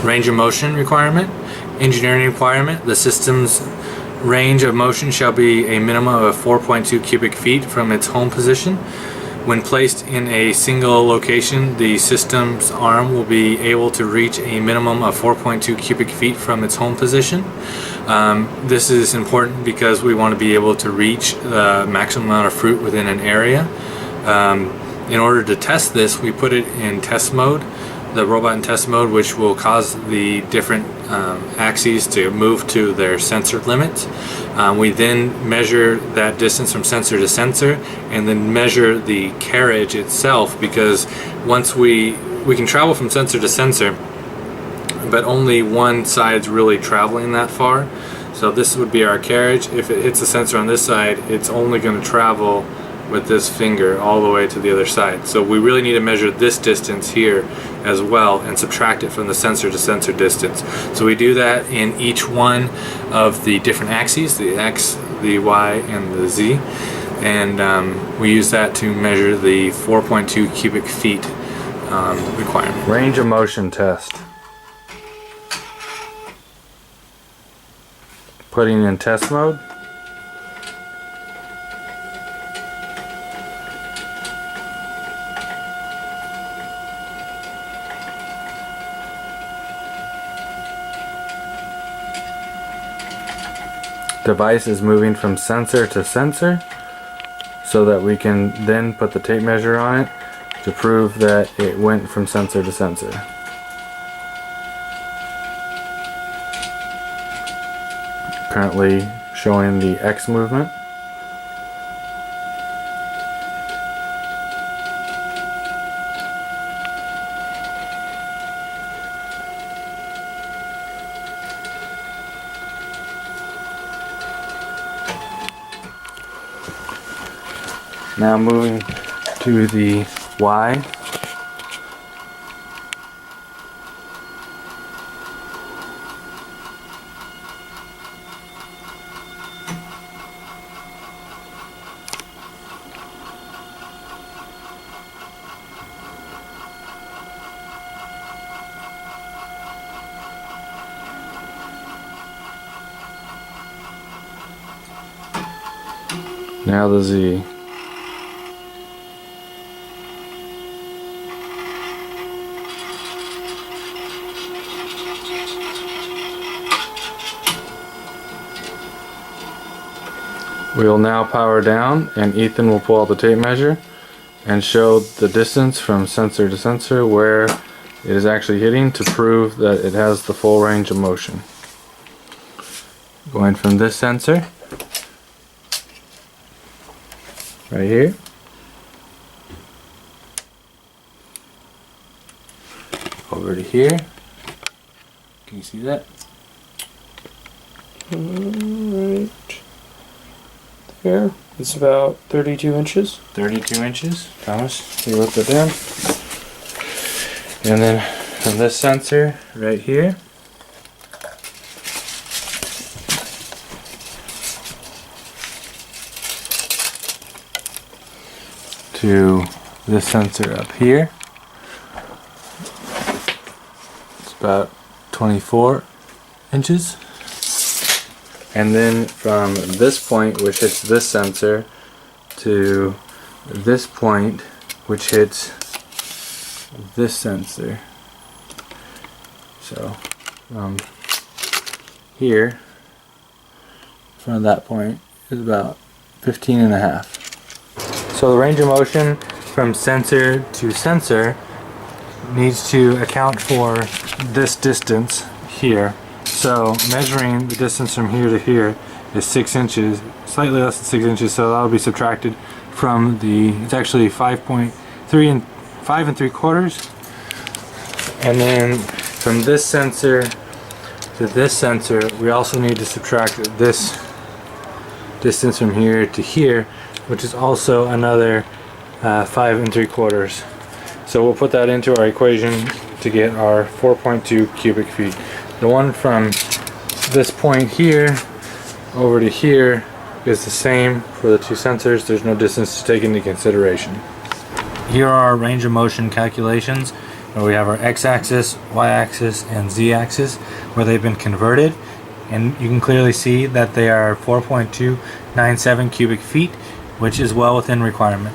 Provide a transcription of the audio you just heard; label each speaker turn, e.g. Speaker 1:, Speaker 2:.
Speaker 1: Range of motion requirement. Engineering requirement. The system's range of motion shall be a minimum of 4.2 cubic feet from its home position. When placed in a single location, the system's arm will be able to reach a minimum of 4.2 cubic feet from its home position. This is important because we want to be able to reach the maximum amount of fruit within an area. In order to test this, we put it in test mode, the robot in test mode, which will cause the different axes to move to their sensor limits. We then measure that distance from sensor to sensor, and then measure the carriage itself, because once we can travel from sensor to sensor, but only one side's really traveling that far. So this would be our carriage. If it hits the sensor on this side, it's only going to travel with this finger all the way to the other side. So we really need to measure this distance here as well and subtract it from the sensor to sensor distance. So we do that in each one of the different axes, the X, the Y, and the Z, and we use that to measure the 4.2 cubic feet requirement.
Speaker 2: Range of motion test. Putting in test mode. Device is moving from sensor to sensor so that we can then put the tape measure on it to prove that it went from sensor to sensor. Currently showing the X movement. Now moving to the Y. Now the Z. We will now power down, and Ethan will pull out the tape measure and show the distance from sensor to sensor where it is actually hitting to prove that it has the full range of motion. Going from this sensor right here over to here. Can you see that?
Speaker 3: Right there. It's about 32 inches.
Speaker 2: 32 inches. Thomas, you lift it down. And then from this sensor right here to this sensor up here, it's about 24 inches. And then from this point, which hits this sensor, to this point, which hits this sensor. So here, from that point, is about 15 and a half. So the range of motion from sensor to sensor needs to account for this distance here. So measuring the distance from here to here is 6 inches, slightly less than 6 inches, so that'll be subtracted from the, it's actually 5.3 and 5 3/4. And then from this sensor to this sensor, we also need to subtract this distance from here to here, which is also another 5 3/4. So we'll put that into our equation to get our 4.2 cubic feet. The one from this point here over to here is the same for the two sensors. There's no distance to take into consideration. Here are our range of motion calculations where we have our x-axis, y-axis, and z-axis, where they've been converted, and you can clearly see that they are 4.297 cubic feet, which is well within requirement.